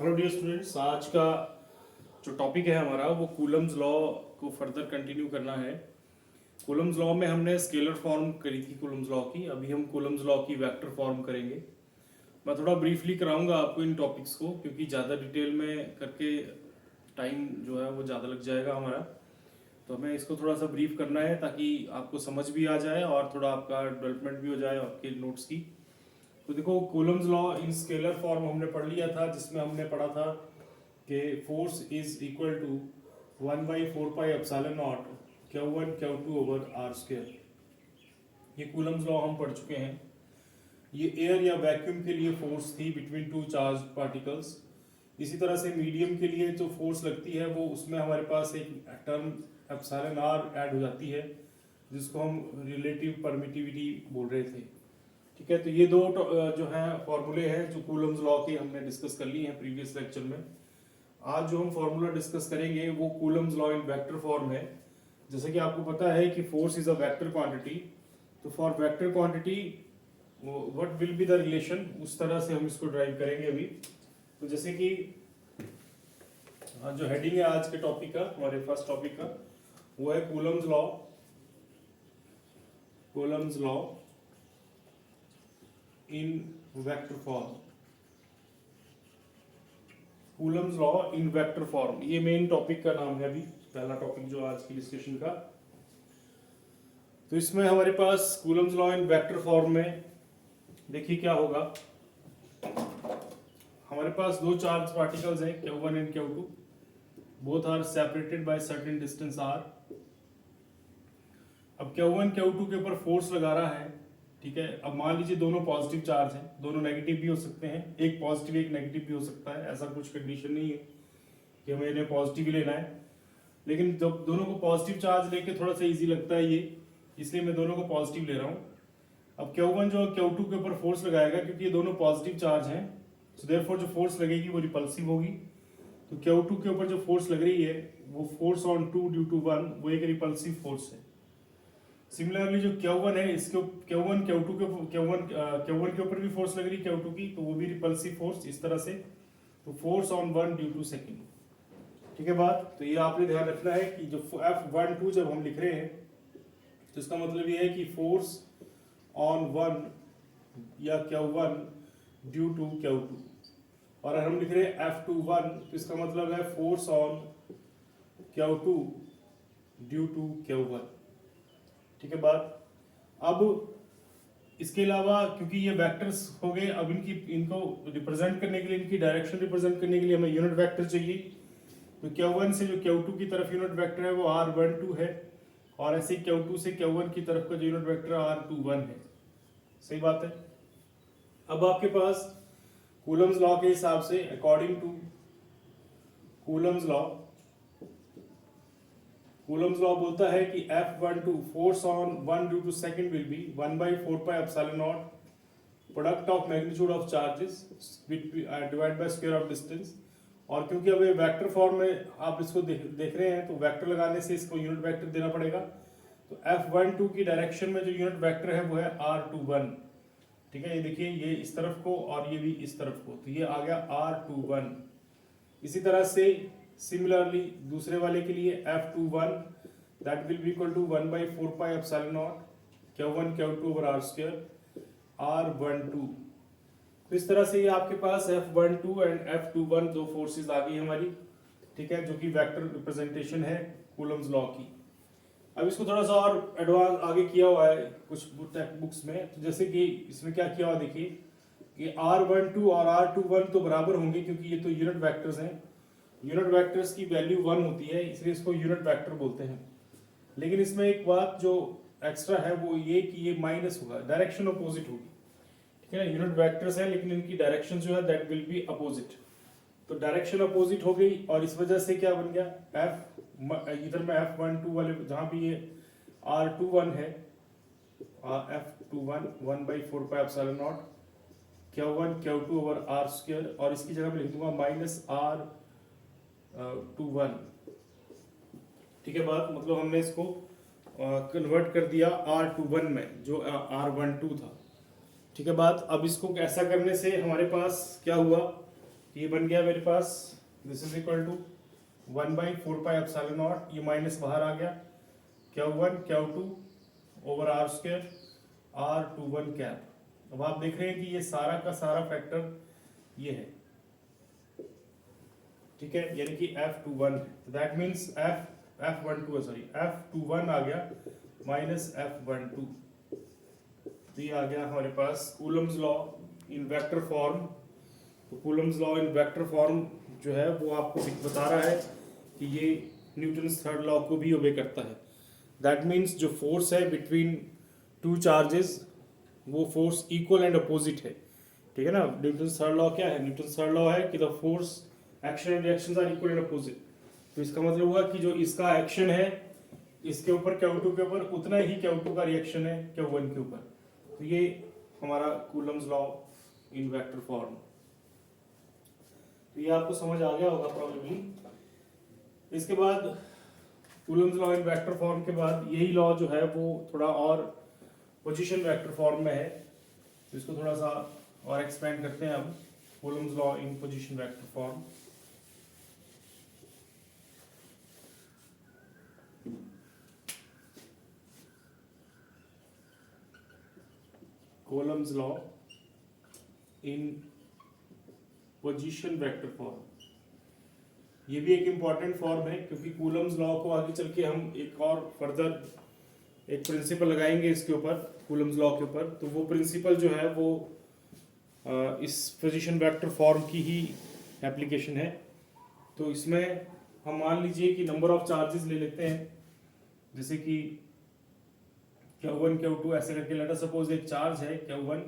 Hello dear students, आज का जो टॉपिक है हमारा वो कूलम्स लॉ को फर्दर कंटिन्यू करना है। कूलम्स लॉ में हमने स्केलर फॉर्म करी थी कूलम्स लॉ की, अभी हम कूलम्स लॉ की वेक्टर फॉर्म करेंगे। मैं थोड़ा ब्रीफली कराऊंगा आपको इन टॉपिक्स को, क्योंकि ज़्यादा डिटेल में करके टाइम जो है वो ज़्यादा लग जाएगा हमारा। तो हमें इसको थोड़ा सा ब्रीफ करना है ताकि आपको समझ भी आ जाए और थोड़ा आपका डेवलपमेंट भी हो जाए आपके नोट्स की। तो देखो, Coulomb's law in scalar form हमने पढ़ लिया था, जिसमें हमने पढ़ा था कि force is equal to 1/4πε0 Q1 Q2 over R square. ये कूलम्स लॉ हम पढ़ चुके हैं। ये एयर या वैक्यूम के लिए फोर्स थी बिटवीन टू चार्ज पार्टिकल्स। इसी तरह से मीडियम के लिए जो फोर्स लगती है वो उसमें हमारे पास एक टर्म एप्सिलॉन आर ऐड हो जाती है, जिसको हम रिलेटिव परमिटिविटी बोल रहे थे। ठीक है, तो ये दो जो है फॉर्मूले हैं जो कूलम्स लॉ के हमने डिस्कस कर लिए हैं प्रीवियस लेक्चर में। आज जो हम फॉर्मूला डिस्कस करेंगे वो Coulomb's law in vector form है। जैसे कि आपको पता है कि force is a vector quantity, तो for vector quantity what will be the relation, उस तरह से हम इसको ड्राइव करेंगे अभी। तो जैसे कि जो हेडिंग है आज के टॉपिक का, हमारे फर्स्ट टॉपिक का, वो है Coulomb's law. Coulomb's law in vector form. Coulomb's law in vector form, ये मेन टॉपिक का नाम है अभी, पहला टॉपिक जो आज की डिस्कशन का। तो इसमें हमारे पास Coulomb's law in vector form में देखिए क्या होगा। हमारे पास दो चार्ज पार्टिकल्स हैं Q1 and Q2, both are separated by certain distance r। अब Q1 Q2 के ऊपर फोर्स लगा रहा है, ठीक है। अब मान लीजिए दोनों पॉजिटिव चार्ज हैं, दोनों नेगेटिव भी हो सकते हैं, एक पॉजिटिव एक नेगेटिव भी हो सकता है, ऐसा कुछ कंडीशन नहीं है कि हमें इन्हें पॉजिटिव ही लेना है। लेकिन जब दोनों को पॉजिटिव चार्ज लेके थोड़ा सा इजी लगता है ये, इसलिए मैं दोनों को पॉजिटिव ले रहा हूँ। अब Q1 जो Q2 के ऊपर फोर्स लगाएगा, क्योंकि ये दोनों पॉजिटिव चार्ज हैं, सो देयरफॉर जो फोर्स लगेगी वो रिपल्सिव होगी। तो Q2 के ऊपर जो फोर्स लग रही है वो फोर्स ऑन 2 ड्यू टू 1, वो एक रिपल्सिव फोर्स है। सिमिलरली जो Q1 है, इसके Q1 Q2 के Q1 के ऊपर भी फोर्स लग रही है Q2 की, तो वो भी रिपल्सिव फोर्स इस तरह से। तो force on 1 due to second, ठीक है बात। तो ये आपने ध्यान रखना है कि जो F12 जब हम लिख रहे हैं तो इसका मतलब ये है कि फोर्स ऑन 1 या Q1 ड्यू टू Q2, और हम लिख रहे हैं F21 तो इसका मतलब है force on Q2 due to Q1, ठीक है बात। अब इसके अलावा क्योंकि ये वेक्टर्स हो गए, अब इनको रिप्रेजेंट करने के लिए, इनकी डायरेक्शन रिप्रेजेंट करने के लिए हमें यूनिट वेक्टर चाहिए। तो Q1 से जो Q2 की तरफ यूनिट वेक्टर है वो R12 है, और ऐसे Q2 से Q1 की तरफ का जो यूनिट वेक्टर R21 है। सही बात है। अब आपके पास कूलम्स लॉ के हिसाब से, according to Coulomb's law, Coulomb's law बोलता है कि F12 force on 1 due to second will be 1/4πε0 product of magnitude of charges divide by square of distance. और क्योंकि अब ये वेक्टर फॉर्म में आप इसको देख रहे हैं, तो वेक्टर लगाने से इसको यूनिट वेक्टर देना पड़ेगा। तो F12 की डायरेक्शन में जो यूनिट वेक्टर है वो है R21, ठीक है। ये देखिए, ये इस तरफ को और ये भी इस तरफ को, तो ये आ गया R21। इसी तरह से सिमिलरली दूसरे वाले के लिए F21 that will be equal to 1/4πε0 Q1 Q2 over R square R12। तो इस तरह से ये आपके पास F12 एंड F21 दो फोर्सेस आ गई हमारी, ठीक है, जो कि वेक्टर रिप्रेजेंटेशन है कूलम्स लॉ की। अब इसको थोड़ा सा और एडवांस आगे किया हुआ है कुछ टेक्स्ट बुक्स में। तो जैसे कि इसमें क्या किया हुआ देखिए कि R12 और R21 तो बराबर होंगे, क्योंकि ये तो यूनिट वेक्टर्स हैं। यूनिट वेक्टर्स की वैल्यू 1 होती है, इसलिए इसको यूनिट वेक्टर बोलते हैं। लेकिन इसमें एक बात जो एक्स्ट्रा है वो ये कि ये माइनस होगा, डायरेक्शन अपोजिट होगी, ठीक है। यूनिट वेक्टर्स है लेकिन इनकी डायरेक्शन जो है दैट विल बी अपोजिट। तो डायरेक्शन अपोजिट हो गई, और इस वजह से क्या बन गया, इधर में F12 वाले जहां भी ये R21 है, F21 1/4πε0 Q1 Q2 over R square, और इसकी जगह पे लिख दूंगा -R21, ठीक है बात। मतलब हमने इसको कन्वर्ट कर दिया R21 में, जो R12 था, ठीक है बात। अब इसको ऐसा करने से हमारे पास क्या हुआ ये बन गया मेरे पास, दिस इज इक्वल टू 1/4πε0, ये माइनस बाहर आ गया, Q1 Q2 over R square R21 cap. अब आप देख रहे हैं कि ये सारा का सारा फैक्टर ये है, ठीक है, यानी कि F21 है, तो दैट मीन्स F21 आ गया माइनस F12, तो ये आ गया हमारे पास Coulomb's law in vector form. तो Coulomb's law in vector form जो है वो आपको बता रहा है कि ये न्यूटन्स थर्ड लॉ को भी ओबे करता है। दैट मीन्स जो फोर्स है बिटवीन टू चार्जेस वो फोर्स इक्वल एंड अपोजिट है, ठीक है ना। न्यूटन्स थर्ड लॉ क्या है? न्यूटन्स थर्ड लॉ है कि the force action and reactions are equal and opposite. तो इसका मतलब हुआ कि जो इसका एक्शन है इसके ऊपर Q2 के ऊपर उतना ही Q2 का रिएक्शन है Q1 के ऊपर। तो ये हमारा Coulomb's law in vector form. तो ये आपको समझ आ गया होगा प्रॉब्लली। इसके बाद Coulomb's law in vector form के बाद यही लॉ जो है वो थोड़ा और पोजीशन वेक्टर फॉर्म में है, तो इसको थोड़ा सा और एक्सपेंड करते हैं अब। कूलम्स लॉ इन position vector form. Coulomb's law इन पोजीशन वेक्टर फॉर्म, ये भी एक इंपॉर्टेंट फॉर्म है क्योंकि कूलम्स लॉ को आगे चल के हम एक और फर्दर एक प्रिंसिपल लगाएंगे इसके ऊपर, कूलम्स लॉ के ऊपर। तो वो प्रिंसिपल जो है वो इस पोजीशन वेक्टर फॉर्म की ही एप्लीकेशन है। तो इसमें हम मान लीजिए कि नंबर ऑफ चार्जेस ले लेते हैं, जैसे कि Q1 Q2 ऐसे करके। लेट अस सपोज एक चार्ज है Q1,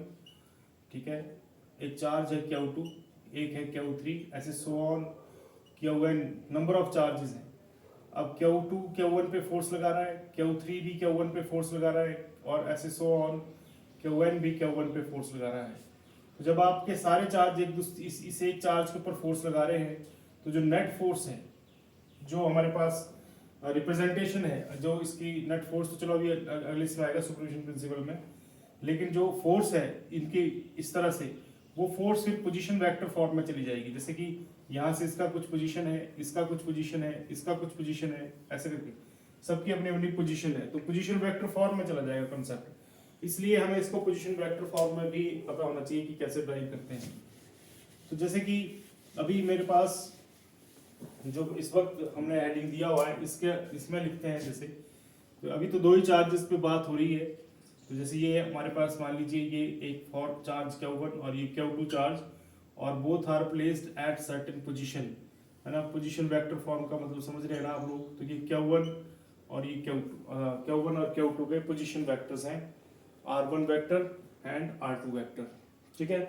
ठीक है, एक चार्ज है Q2, एक है Q3, ऐसे so on Qn number of charges हैं। अब Q2 Q1 पे फोर्स लगा रहा है, Q3 भी Q1 पे फोर्स लगा रहा है, और ऐसे सो ऑन Qn भी Q1 पे फोर्स लगा रहा है। तो जब आपके सारे चार्ज एक दूसरे इस एक चार्ज के ऊपर फोर्स लगा रहे हैं, तो जो नेट फोर्स है, जो हमारे पास रिप्रेजेंटेशन है जो इसकी नेट फोर्स, तो चलो अभी अगले इसमें आएगा सुपरपोजिशन प्रिंसिपल में, लेकिन जो फोर्स है इनकी इस तरह से, वो फोर्स फिर पोजीशन वेक्टर फॉर्म में चली जाएगी। जैसे कि यहाँ से इसका कुछ पोजीशन है, इसका कुछ पोजीशन है, इसका कुछ पोजीशन है, ऐसे करके सबकी अपनी अपनी पोजीशन है, तो पोजीशन वेक्टर फॉर्म में चला जाएगा कंसेप्ट। इसलिए हमें इसको पोजीशन वेक्टर फॉर्म में भी पता होना चाहिए कि कैसे ड्राइव करते हैं। तो जैसे कि अभी मेरे पास जो इस वक्त हमने हेडिंग दिया हुआ है इसमें लिखते हैं, जैसे तो अभी तो दो ही चार्जेस पे बात हो रही है। तो जैसे ये हमारे पास मान लीजिए ये एक फॉर चार्ज Q1 और ये Q2 चार्ज, और both are placed at certain position, है ना। पोजीशन वेक्टर फॉर्म का मतलब समझ रहे हैं ना आप लोग। तो ये Q1 और ये Q1 और Q2 के पोजीशन वेक्टर्स हैं, R1 vector and R2 vector, ठीक है।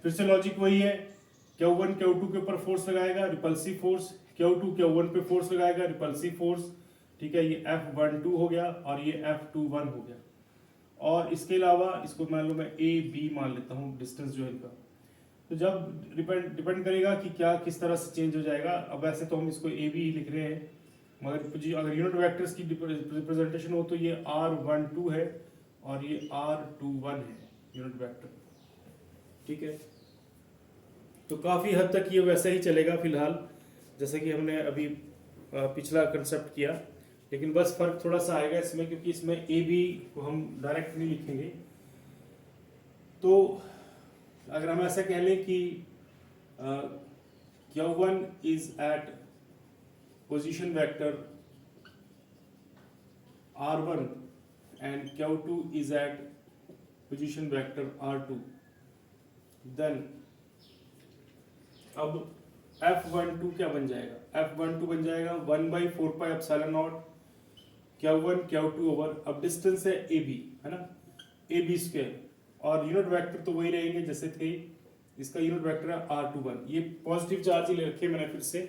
फिर से लॉजिक वही है, Q1 Q2 के ऊपर फोर्स लगाएगा, रिपल्सिव फोर्स, Q2 Q1 पे फोर्स लगाएगा, रिपल्सिव फोर्स, ठीक है। ये F12 हो गया और ये F21 हो गया। और इसके अलावा इसको मान लो मैं A B मान लेता हूँ डिस्टेंस जो है इनका। तो जब डिपेंड करेगा कि क्या किस तरह से चेंज हो जाएगा। अब वैसे तो हम इसको A B ही लिख रहे हैं, मगर अगर यूनिट वेक्टर्स की रिप्रेजेंटेशन हो तो ये R12 है और ये R21 है यूनिट वेक्टर, ठीक है। तो काफ़ी हद तक ये वैसे ही चलेगा फिलहाल, जैसे कि हमने अभी पिछला कंसेप्ट किया, लेकिन बस फर्क थोड़ा सा आएगा इसमें, क्योंकि इसमें ए बी को हम डायरेक्ट नहीं लिखेंगे। तो अगर हम ऐसा कह लें कि Q1 is at position vector R1 and Q2 is at position vector R2, then अब F12 क्या बन जाएगा? F12 बन जाएगा 1/4πε0 Q1 Q2 ओवर, अब डिस्टेंस है AB, है ना, AB स्क्वायर, और यूनिट वेक्टर तो वही रहेंगे जैसे थे। इसका यूनिट वेक्टर है R21, ये पॉजिटिव चार्ज ही ले रखे मैंने फिर से,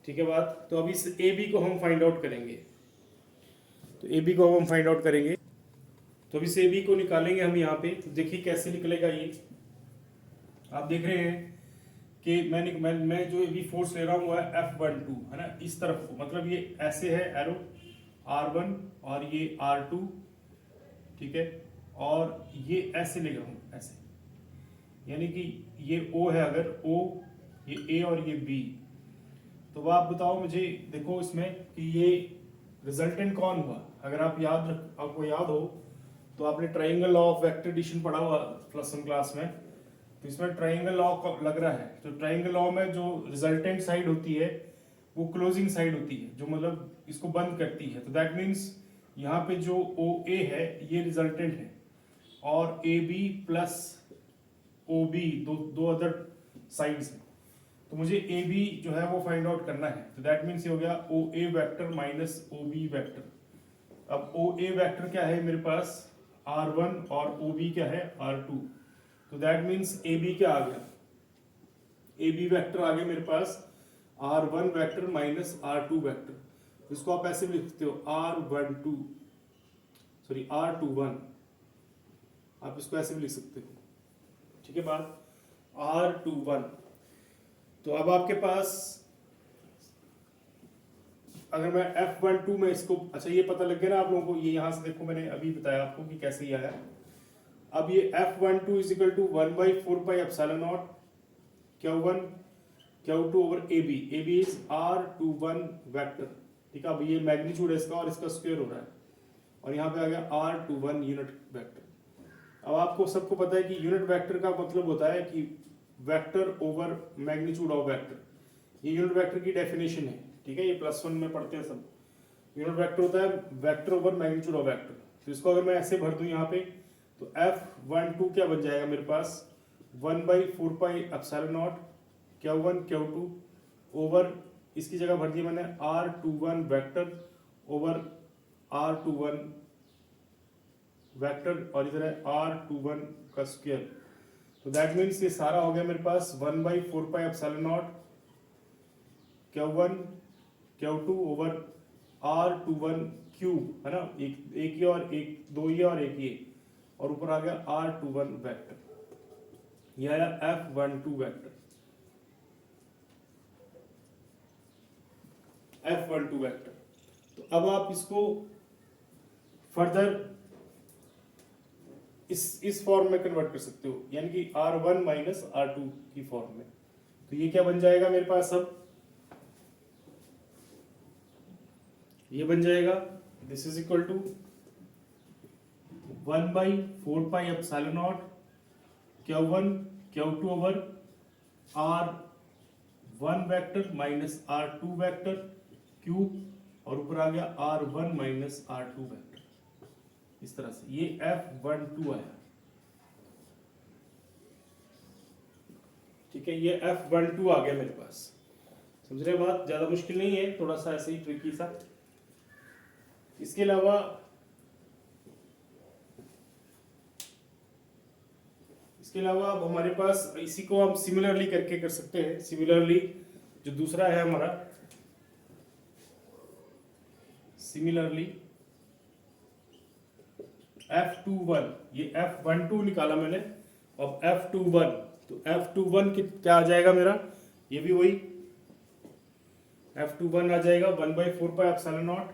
ठीक है बात। तो अभी इस AB को हम फाइंड आउट करेंगे, तो AB को हम फाइंड आउट करेंगे। तो अभी से AB को निकालेंगे हम यहाँ पे। तो देखिए कैसे निकलेगा ये, आप देख रहे हैं कि मैं जो भी फोर्स ले रहा हूँ वो है F12, है ना, इस तरफ, मतलब ये ऐसे है एरो R1 और ये R2, ठीक है, और ये ऐसे ले रहा हूँ ऐसे। यानी कि ये O है, अगर O, ये A और ये B, तो आप बताओ मुझे, देखो इसमें कि ये रिजल्टेंट कौन हुआ। अगर आपको याद हो तो आपने triangle law of vector addition पढ़ा हुआ +1 क्लास में, तो इसमें ट्राइंगल लॉ लग रहा है। तो ट्राइंगल लॉ में जो रिजल्टेंट साइड होती है वो क्लोजिंग साइड होती है, जो मतलब इसको बंद करती है। तो दैट मीन्स यहाँ पे जो OA है ये रिजल्टेंट है, और AB प्लस OB दो अदर साइड्स हैं। तो मुझे AB जो है वो फाइंड आउट करना है। तो दैट मीन्स ये हो गया OA vector minus OB vector. अब OA वेक्टर क्या है मेरे पास, R1, और OB क्या है, R2। तो दैट मीन्स AB क्या आ गया, AB वेक्टर आ गया मेरे पास R1 vector minus R2 vector. इसको आप ऐसे भी लिख सकते हो R21, आप इसको ऐसे भी लिख सकते हो, ठीक है बात, R21। तो अब आपके पास अगर मैं F12 में इसको, अच्छा ये पता लग गया ना आप लोगों को, ये यहां से देखो मैंने अभी बताया आपको कि कैसे ये आया। अब ये F12 is equal to 1/4πε0 Q1 Q2 over AB is R21 vector, ठीक है। अब ये मैग्नीट्यूड है इसका और इसका स्क्वायर हो रहा है, और यहाँ पे आ गया R21 यूनिट वेक्टर। अब आपको सबको पता है कि यूनिट वेक्टर का मतलब होता है कि vector over magnitude of vector. ये यूनिट वेक्टर की डेफिनेशन है, ठीक है, ये +1 में पढ़ते हैं सब। यूनिट वेक्टर होता है vector over magnitude of vector. तो इसको अगर मैं ऐसे भर दूं यहाँ पे, तो F12 क्या बन जाएगा मेरे पास, 1/4πε0 Q1 Q2 ओवर, इसकी जगह भर दिया मैंने R21 vector over R21 vector, और इधर है R21 का स्क्वायर। तो दैट मीन्स ये सारा हो गया मेरे पास 1/4πε0 Q1 Q2 over R21 cube, है ना, एक ये और एक, दो ये और एक ये, और ऊपर आ गया R21 वेक्टर। ये आया F12 वेक्टर, F12 वेक्टर। तो अब आप इसको फर्दर इस फॉर्म में कन्वर्ट कर सकते हो, यानी कि R1 माइनस R2 की फॉर्म में। तो ये क्या बन जाएगा मेरे पास, अब ये बन जाएगा, this is equal to 1/4πε0 Q1 Q2 over R1 vector minus R2 vector cube, और ऊपर आ गया R1 माइनस R2 वेक्टर। इस तरह से ये F12 आया, ठीक है, ये F12 आ गया मेरे पास। समझ रहे बात, ज्यादा मुश्किल नहीं है, थोड़ा सा ऐसे ही ट्रिकी सा। इसके अलावा अब हमारे पास इसी को हम सिमिलरली करके कर सकते हैं। सिमिलरली जो दूसरा है हमारा, सिमिलरली F21, ये F12 निकाला मैंने, अब F21, तो F21 क्या आ जाएगा मेरा, ये भी वही F21 आ जाएगा 1/4πε0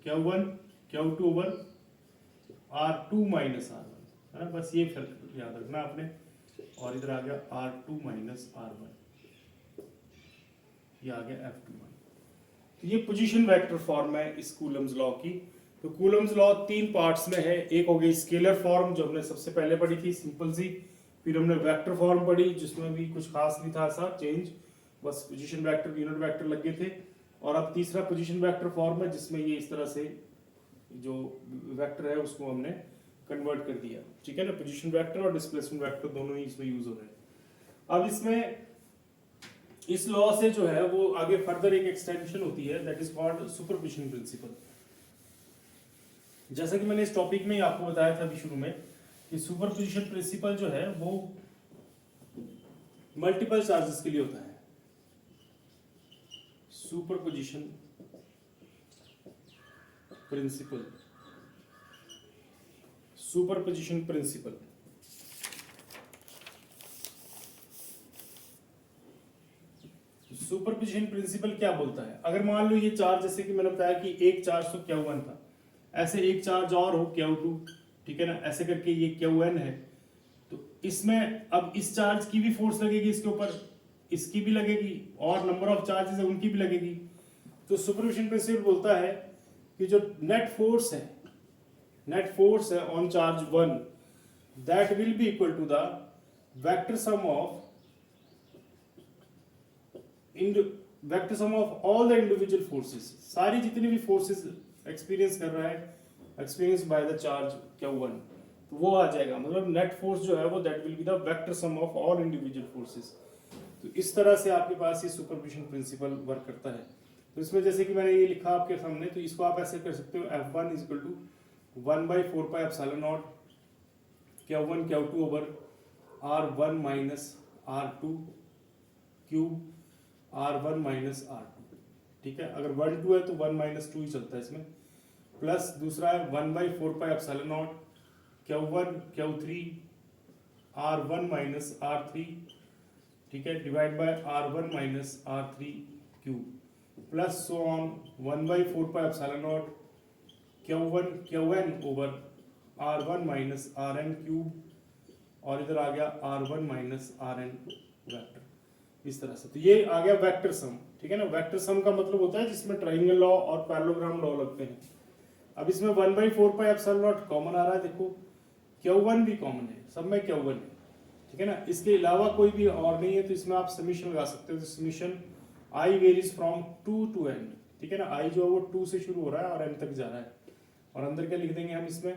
Q1 Q2 over R2 minus R1, है ना, बस ये फर्क याद रखना आपने। और इधर आ गया R2 माइनस R1, ये आ गया F21। तो ये पोजीशन वेक्टर फॉर्म है इस कूलम्स लॉ की। तो कूलम्स लॉ 3 पार्ट्स में है। एक हो गई स्केलर फॉर्म जो हमने सबसे पहले पढ़ी थी, सिंपल सी, फिर हमने वेक्टर फॉर्म पढ़ी जिसमें भी कुछ खास नहीं था ऐसा चेंज, बस पोजीशन वेक्टर यूनिट वेक्टर लगे थे। और अब तीसरा पोजीशन वेक्टर फॉर्म है जिसमें ये इस तरह से जो वेक्टर है उसको हमने कन्वर्ट कर दिया, ठीक है ना। पोजीशन वेक्टर और डिस्प्लेसमेंट वेक्टर दोनों ही इसमें यूज हो रहे हैं। अब इसमें इस लॉ से जो है वो आगे फर्दर एक एक्सटेंशन होती है, that is called superposition principle. जैसा कि मैंने इस टॉपिक में आपको बताया था अभी शुरू में कि सुपरपोजिशन प्रिंसिपल जो है वो मल्टीपल चार्जेस के लिए होता है। Superposition principle, superposition principle superposition principle क्या बोलता है, अगर मान लो ये चार्ज, जैसे कि मैंने बताया कि एक चार्ज तो Q1 था, ऐसे एक चार्ज और हो Q2, ठीक है ना, ऐसे करके ये Qn है। तो इसमें अब इस चार्ज की भी फोर्स लगेगी इसके ऊपर, इसकी भी लगेगी, और नंबर ऑफ चार्जेस है उनकी भी लगेगी। तो सुपरपोजिशन प्रिंसिपल बोलता है कि जो नेट फोर्स है on charge 1, that will be equal to the vector sum of all the individual forces, सारी जितनी भी फोर्सेस एक्सपीरियंस कर रहा है, experience by the charge Q1, तो वो आ जाएगा। मतलब नेट फोर्स जो है वो that will be the vector sum of all individual forces. तो इस तरह से आपके पास ये सुपरपोजिशन प्रिंसिपल वर्क करता है। तो इसमें जैसे कि मैंने ये लिखा आपके सामने, तो इसको आप ऐसे कर सकते हो, F1 is equal to 1/4 pi epsilon nought Q1 Q2 over R1 minus R2 cube R1 minus R2, ठीक है। अगर 1 2 है तो 1 माइनस 2 ही चलता है इसमें, प्लस दूसरा है 1/4 pi epsilon nought Q1 Q3 R1 minus R3, ठीक है, divide by R1 minus R3 cube, plus so on 1/4 pi epsilon nought Q1 Qn over R1 minus Rn cube, और इधर आ गया R1 माइनस Rn वेक्टर, इस तरह से। तो ये आ गया वेक्टर सम, ठीक है ना। वेक्टर सम का मतलब होता है जिसमें ट्रायंगल लॉ और पैरेललोग्राम लॉ लगते हैं। अब इसमें 1/4 पाई एप्सिलॉन नॉट कॉमन आ रहा है, देखो Q1 भी कॉमन है, सब में Q1 है, ठीक है ना। इसके अलावा कोई भी और नहीं है, तो इसमें आप समीशन लगा सकते हो। Summation I varies from 2 to n, ठीक है ना। I जो है वो 2 से शुरू हो रहा है और n तक जा रहा है, और अंदर क्या लिख देंगे हम इसमें,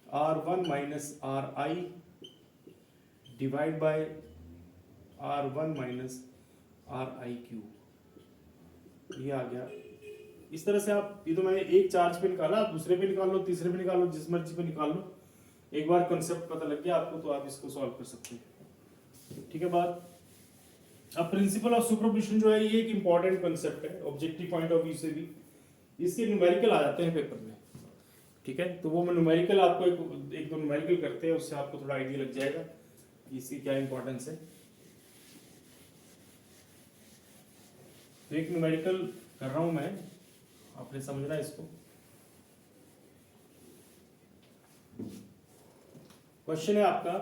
R1 minus Ri divide by R1 minus Ri cube, ये आ गया। इस तरह से आप, ये तो मैंने एक चार्ज पे निकाला, आप दूसरे पे निकाल लो, तीसरे पे निकाल लो, जिस मर्जी पे निकाल लो, एक बार कंसेप्ट पता लग गया आपको तो आप इसको सॉल्व कर सकते हैं, ठीक है बात। अब प्रिंसिपल ऑफ सुपरपोजिशन जो है ये एक इंपॉर्टेंट कंसेप्ट है ऑब्जेक्टिव पॉइंट ऑफ व्यू से भी, इसके न्यूमेरिकल आ जाते हैं पेपर में, ठीक है। तो वो मैं न्यूमेरिकल आपको एक दो न्यूमेरिकल करते हैं, उससे आपको थोड़ा आइडिया लग जाएगा कि इसकी क्या इंपॉर्टेंस है। तो एक न्यूमेरिकल कर रहा हूं मैं, आपने समझना है इसको। क्वेश्चन है आपका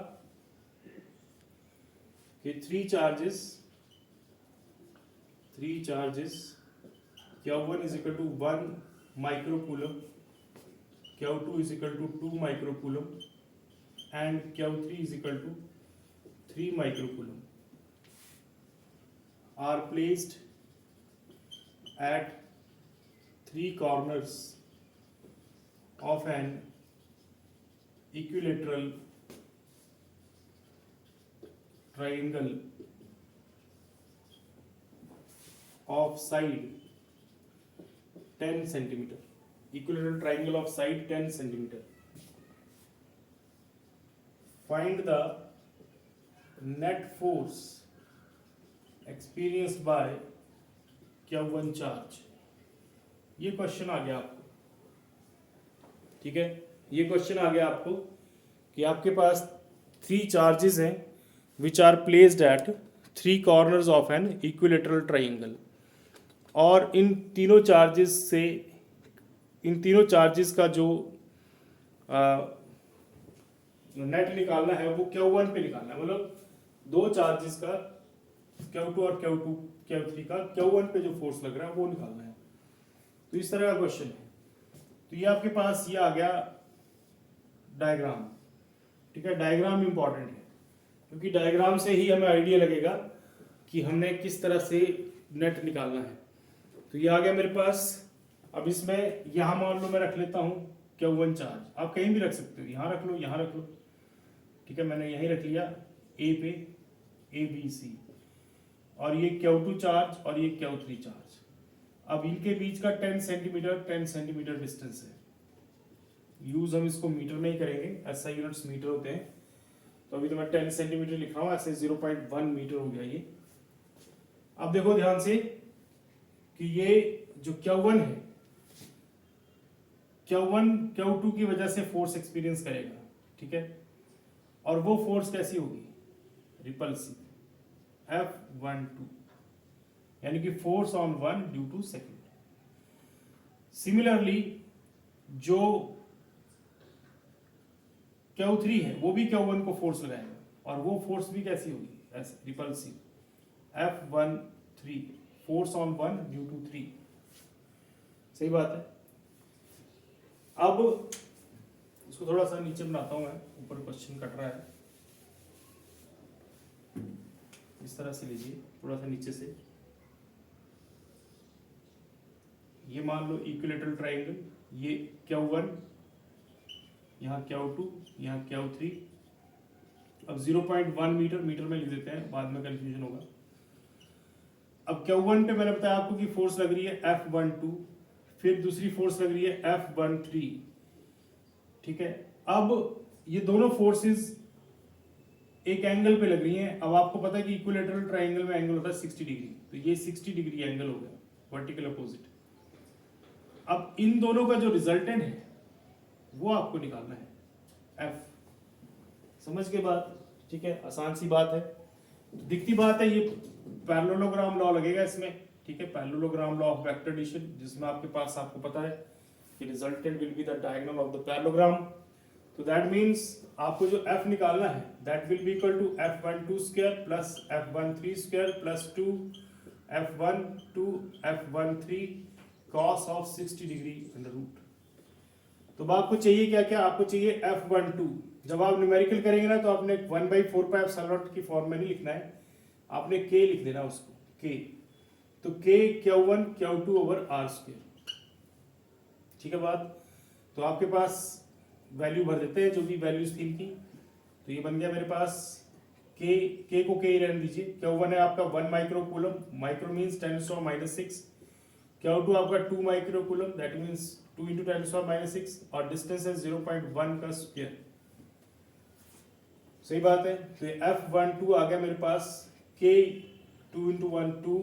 कि three charges Q1 is equal to 1 microcoulomb, Q2 is equal to 2 microcoulomb, and Q3 is equal to 3 microcoulomb are placed at three corners of an equilateral triangle of side 10 centimeter, equilateral triangle of side 10 centimeter. Find the net force experienced by Q1 charge. ये question आ गया आपको, ठीक है। ये question आ गया आपको कि आपके पास थ्री चार्जेस हैं which are placed at three corners of an equilateral triangle, और इन तीनों चार्जेस का जो नेट निकालना है वो Q1 पे निकालना है। मतलब दो चार्जेस का Q2 और Q3 का Q1 पे जो फोर्स लग रहा है वो निकालना है। तो इस तरह का क्वेश्चन है। तो ये आपके पास ये आ गया डायग्राम, ठीक है। डायग्राम इंपॉर्टेंट है क्योंकि डायग्राम से ही हमें आइडिया लगेगा कि हमने किस तरह से नेट निकालना है। तो ये आ गया मेरे पास। अब इसमें यहां मान लो मैं रख लेता हूं Q1 चार्ज, आप कहीं भी रख सकते हो, यहां रख लो, यहां रख लो, ठीक है। मैंने यहीं रख लिया ए पे, ABC, और ये Q2 चार्ज और ये Q3 चार्ज। अब इनके बीच का 10 सेंटीमीटर डिस्टेंस है। यूज हम इसको मीटर में ही करेंगे, ऐसा यूनिट्स मीटर होते हैं। तो अभी तो मैं 10 सेंटीमीटर लिख रहा हूं, ऐसे 0.1 मीटर हो गया ये। अब देखो ध्यान से कि ये जो Q1 है, Q1 Q2 की वजह से फोर्स एक्सपीरियंस करेगा, ठीक है। और वो फोर्स कैसी होगी, रिपल्सिव, F12, यानी कि force on one due to second. Similarly जो Q3 है वो भी Q1 को फोर्स लगाएगा और वो फोर्स भी कैसी होगी, ऐसे repulsive, F13 force on 1 due to 3। सही बात है। अब इसको थोड़ा सा नीचे बनाता हूं मैं, ऊपर क्वेश्चन कट रहा है, इस तरह से लीजिए थोड़ा सा नीचे से। ये मान लो इक्विलेटरल ट्रायंगल, ये Q1, यहाँ Q2, यहाँ Q3। अब 0.1 मीटर, मीटर में लिख देते हैं, बाद में कंफ्यूजन होगा। अब Q1 पे मैंने बताया आपको कि फोर्स लग रही है F12, फिर दूसरी फोर्स लग रही है F13, ठीक है। अब ये दोनों फोर्सेस एक एंगल पे लग रही हैं। अब आपको पता है कि इक्विलेटरल ट्रायंगल में एंगल होता है 60 डिग्री, तो ये 60 डिग्री एंगल हो गया वर्टिकल अपोजिट। अब इन दोनों का जो रिजल्टेंट है वो आपको निकालना है F। समझ के बात, ठीक है, आसान सी बात है, दिखती बात है। ये पैरेललोग्राम लॉ लगेगा इसमें, ठीक है, parallelogram law of vector addition, जिसमें आपके पास आपको पता है कि resultant will be the diagonal of the parallelogram. तो दैट मींस आपको जो F निकालना है that will be equal to F12 square plus F13 square plus 2 F12 F13 cos of 60 degree under root. तो अब आपको चाहिए क्या क्या, आपको चाहिए F12। जब आप न्यूमेरिकल करेंगे ना तो आपने 1/4 पाई एप्सिलॉन नॉट की फॉर्म में नहीं लिखना है, आपने K लिख देना उसको, K। तो K Q1 Q2 over R square, ठीक है बात। तो आपके पास वैल्यू भर देते हैं जो भी वैल्यूज थी इनकी। तो ये बन गया मेरे पास K को K ही रहने दीजिए। Q1 है आपका 1 micro coulomb, micro means 10⁻⁻⁶। Q2 आपका 2 माइक्रो कूलम, दैट मीन्स 2 × 10⁻⁻⁶, और डिस्टेंस है 0.1 का स्क्वायर। सही बात है। तो F12 आ गया मेरे पास K 2 × 1 2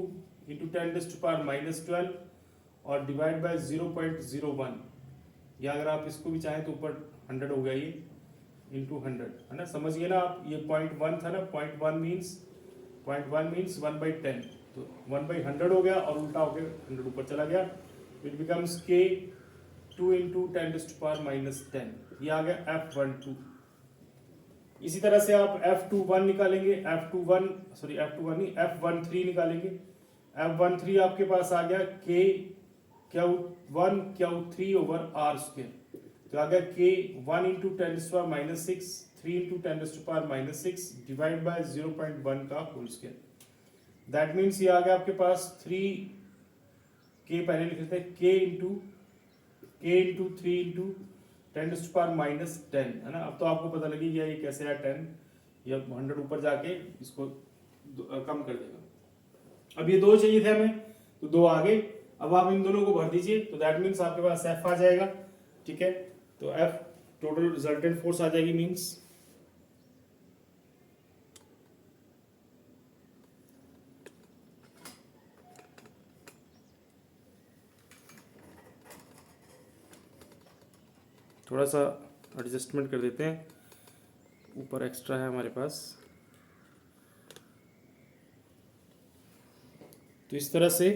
× 10⁻12 और डिवाइड बाय 0.01, या अगर आप इसको भी चाहें तो ऊपर 100 हो गया, ये इंटू 100 है ना, समझ गए ना आप। ये 0.1 था ना, 0.1 मीन्स 1/10, तो 1/100 हो गया और उल्टा होकर 100 ऊपर चला गया। इट बिकम्स K 2 × 10⁻10, ये आ गया F12। इसी तरह से आप F21 निकालेंगे, F21 नहीं, F13 निकालेंगे। F13 आपके पास आ गया K Q1 Q3 over R square, तो आ गया K 1 × 10⁻⁻⁶, 3 × 10⁻⁻�6 डिवाइड बाय 0.1 का होल स्क्वायर। दैट मीन्स ये आ गया आपके पास 3K, पहले लिख लेते हैं K × 3 × 10⁻⁻10 है ना। अब तो आपको पता लगी गया ये कैसे है, 10 या 100 ऊपर जाके इसको कम कर देगा। अब ये 2 चाहिए थे हमें, तो 2 आ गए। अब आप इन दोनों को भर दीजिए, तो दैट मीन्स आपके पास F आ जाएगा, ठीक है। तो F टोटल रिजल्टेंट फोर्स आ जाएगी, मीन्स थोड़ा सा एडजस्टमेंट कर देते हैं, ऊपर एक्स्ट्रा है हमारे पास। तो इस तरह से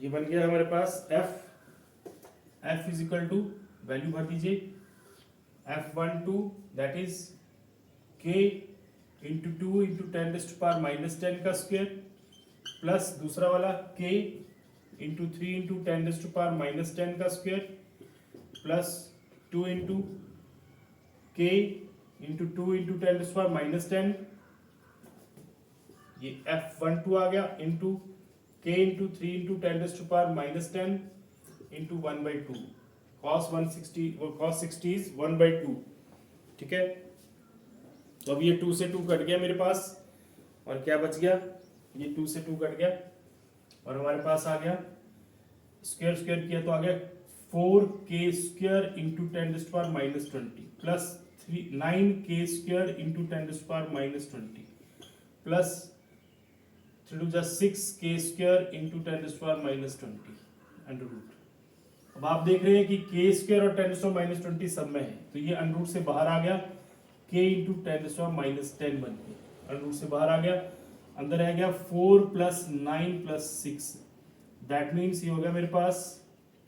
ये बन गया हमारे पास F is equal to, value भर दीजिए, F12 दैट इज K × 2 × 10⁻⁻10 का स्क्वायर प्लस दूसरा वाला K × 3 × 10⁻⁻10 का स्क्वायर प्लस 2 × K × 2 × 10⁻⁻10, ये F12 आ गया, into K × 3 × 10⁻⁻10 into 1/2, cos 60 is 1/2, ठीक है। तो अब ये 2 से 2 कट गया मेरे पास, और क्या बच गया, ये 2 से 2 कट गया और हमारे पास आ गया स्क्वायर स्क्वायर किया तो आ गया 4K square into 10⁻⁻20 plus 9K square into 10⁻⁻20 plus 3 × 6K square into 10⁻⁻20 under root. अब आप देख रहे हैं कि K स्क्वायर और 10⁻⁻20 सब में है, तो ये अंडर रूट से बाहर आ गया, K इंटू 10⁻⁻10 बन के अंडर रूट से बाहर आ गया, अंदर आ गया 4 + 9 + 6, दैट मीन्स ये हो गया मेरे पास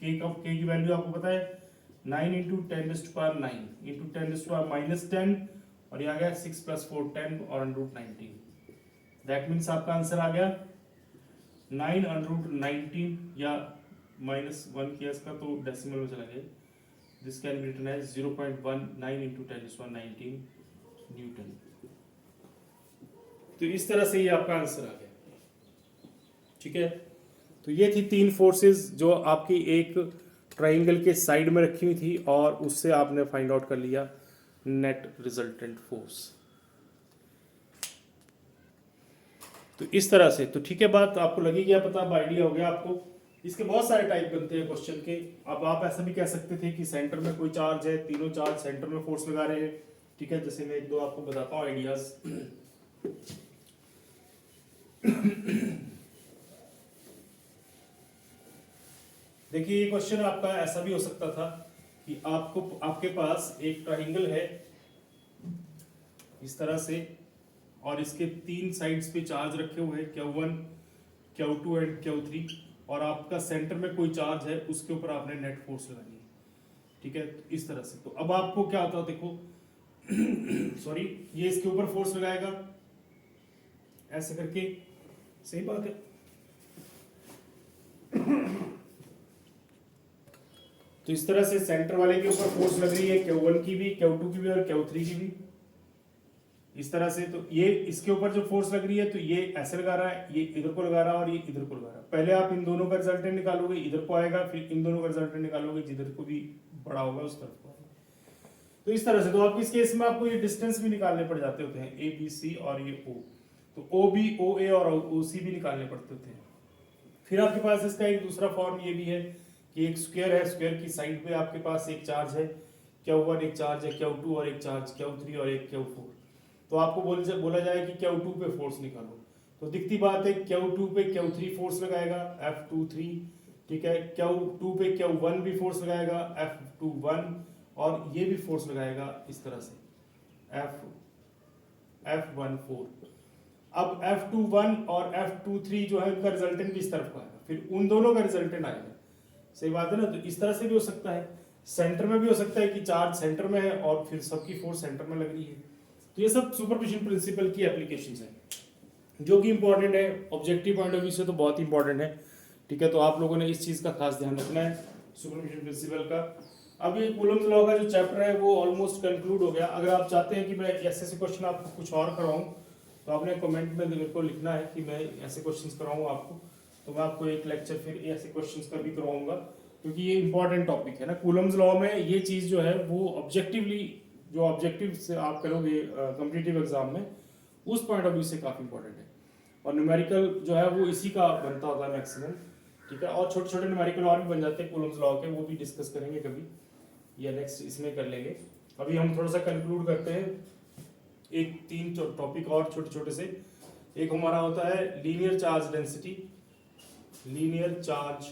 के की वैल्यू आपको पता है 9 इंटू 10⁻9 इंटू 10⁻−10 और ये आ गया 6 + 4 10 और √19। दैट मीन्स आपका आंसर आ गया 9√19 या -1 किया इसका तो डेसिमल में चला गया। This can be written as 0.19 into 10⁻19 newton. तो इस तरह से ये आपका आंसर आ गया। ठीक है, तो ये थी 3 फोर्सेस जो आपकी एक ट्राइंगल के साइड में रखी हुई थी और उससे आपने फाइंड आउट कर लिया नेट रिजल्टेंट फोर्स। तो इस तरह से, तो ठीक है, बात आपको लगी क्या पता, अब आइडिया हो गया आपको। इसके बहुत सारे टाइप बनते हैं क्वेश्चन के। अब आप ऐसा भी कह सकते थे कि सेंटर में कोई चार्ज है, तीनों चार्ज सेंटर में फोर्स लगा रहे हैं। ठीक है, जैसे मैं 1-2 आपको बताता हूँ आइडियाज। देखिए ये क्वेश्चन आपका ऐसा भी हो सकता था कि आपके पास एक ट्राइंगल है इस तरह से और इसके 3 साइड्स पे चार्ज रखे हुए हैं Q1, Q2 एंड Q3 और आपका सेंटर में कोई चार्ज है, उसके ऊपर आपने नेट फोर्स लगानी है। ठीक है, तो इस तरह से। तो अब आपको क्या होता है, देखो सॉरी, ये इसके ऊपर फोर्स लगाएगा ऐसे करके, सही बात है। तो इस तरह से सेंटर वाले के ऊपर फोर्स लग रही है, Q1 की भी, Q2 की भी और Q3 की भी, इस तरह से। तो ये इसके ऊपर जो फोर्स लग रही है, तो ये ऐसे लगा रहा है, ये इधर को लगा रहा है और ये इधर को लगा रहा है। पहले आप इन दोनों का रिजल्टेंट निकालोगे, इधर को आएगा, फिर इन दोनों का रिजल्टेंट निकालोगे, जिधर को भी बड़ा होगा उस तरफ को आएगा। तो इस तरह से, तो आप इस केस में आपको ये डिस्टेंस भी निकालने पड़ जाते होते हैं, ABC और ये O। तो OB, OA और OC भी निकालने पड़ते होते हैं। फिर आपके पास इसका एक दूसरा फॉर्म ये भी है कि एक स्क्वायर है, स्क्वायर की साइड पे आपके पास एक चार्ज है Q1, एक चार्ज है Q2 और एक चार्ज Q3 और एक Q4। तो आपको बोला जाए कि Q2 पे फोर्स निकालो, तो दिखती बात है Q2 पे Q3 फोर्स लगाएगा F23। ठीक है, Q2 पे Q1 भी फोर्स लगाएगा F21 और ये भी फोर्स लगाएगा इस तरह से F14। अब F21 और F23 जो है उनका रिजल्टेंट भी इस तरफ का आएगा, फिर उन दोनों का रिजल्टेंट आएगा। सही बात है ना। तो इस तरह से भी हो सकता है, सेंटर में भी हो सकता है कि चार्ज सेंटर में है और फिर सबकी फोर्स सेंटर में लग रही है। तो ये सब सुपरपोजिशन प्रिंसिपल की एप्लीकेशंस हैं जो कि इंपॉर्टेंट है, ऑब्जेक्टिव पॉइंट ऑफ व्यू से तो बहुत इंपॉर्टेंट है। ठीक है, तो आप लोगों ने इस चीज़ का खास ध्यान रखना है सुपरपोजिशन प्रिंसिपल का। अब ये कूलम्स लॉ का जो चैप्टर है वो ऑलमोस्ट कंक्लूड हो गया। अगर आप चाहते हैं कि मैं ऐसे क्वेश्चन आपको कुछ और कराऊं तो आपने कमेंट में मेरे को लिखना है कि मैं ऐसे क्वेश्चंस कराऊं आपको, तो मैं आपको एक लेक्चर फिर ऐसे क्वेश्चंस का भी करवाऊंगा, क्योंकि ये इंपॉर्टेंट टॉपिक है ना। कूलम्स लॉ में ये चीज़ जो है वो ऑब्जेक्टिवली, जो ऑब्जेक्टिव से आप करोगे कॉम्पिटिटिव एग्जाम में, उस पॉइंट ऑफ व्यू से काफ़ी इंपॉर्टेंट है। और न्यूमेरिकल जो है वो इसी का बनता होता है मैक्सिमम। ठीक है, और छोटे छोटे न्यूमेरिकल और भी बन जाते हैं कूलम्स लॉ के, वो भी डिस्कस करेंगे कभी या नेक्स्ट इसमें कर लेंगे। अभी हम थोड़ा सा कंक्लूड करते हैं, एक 3 टॉपिक और छोटे छोटे से। एक हमारा होता है linear charge density. Linear charge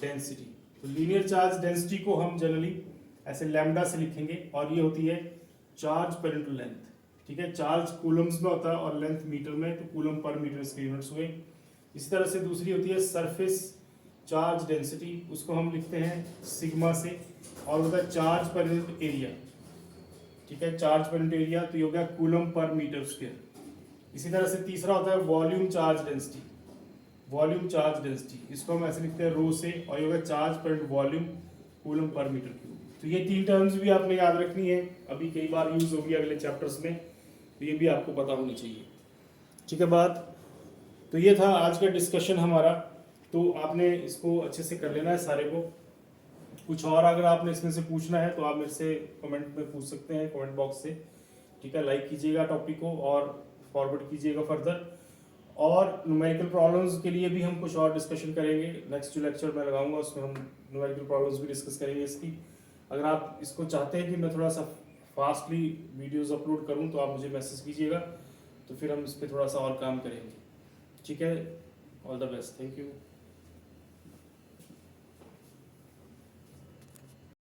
density, तो लीनियर चार्ज डेंसिटी को हम जनरली ऐसे लैम्डा से लिखेंगे और ये होती है चार्ज पर इनटू लेंथ। ठीक है, चार्ज कूलम्स में होता है और लेंथ मीटर में, तो कूलम पर मीटर इसके यूनिट्स हुए। इसी तरह से दूसरी होती है सरफेस चार्ज डेंसिटी, उसको हम लिखते हैं सिग्मा से, और होता है चार्ज पर यूनिट एरिया। ठीक है, चार्ज पर यूनिट एरिया, तो ये हो गया कूलम पर मीटर स्क्वायर। इसी तरह से तीसरा होता है volume charge density. Volume charge density, इसको हम ऐसे लिखते हैं रो से, और ये होगा charge per unit volume coulomb per metre cube. तो ये 3 टर्म्स भी आपने याद रखनी है, अभी कई बार यूज होगी अगले चैप्टर्स में, तो ये भी आपको पता होनी चाहिए। ठीक है बात। तो ये था आज का डिस्कशन हमारा, तो आपने इसको अच्छे से कर लेना है सारे को। कुछ और अगर आपने इसमें से पूछना है तो आप मेरे से कमेंट में पूछ सकते हैं, कमेंट बॉक्स से। ठीक है, लाइक कीजिएगा टॉपिक को और फॉरवर्ड कीजिएगा फर्दर। और न्यूमेरिकल प्रॉब्लम्स के लिए भी हम कुछ और डिस्कशन करेंगे, नेक्स्ट जो लेक्चर मैं लगाऊंगा उसमें हम न्यूमेरिकल प्रॉब्लम्स भी डिस्कस करेंगे इसकी। अगर आप इसको चाहते हैं कि मैं थोड़ा सा फास्टली वीडियोस अपलोड करूं तो आप मुझे मैसेज कीजिएगा, तो फिर हम इस पर थोड़ा सा और काम करेंगे। ठीक है, all the best, thank you.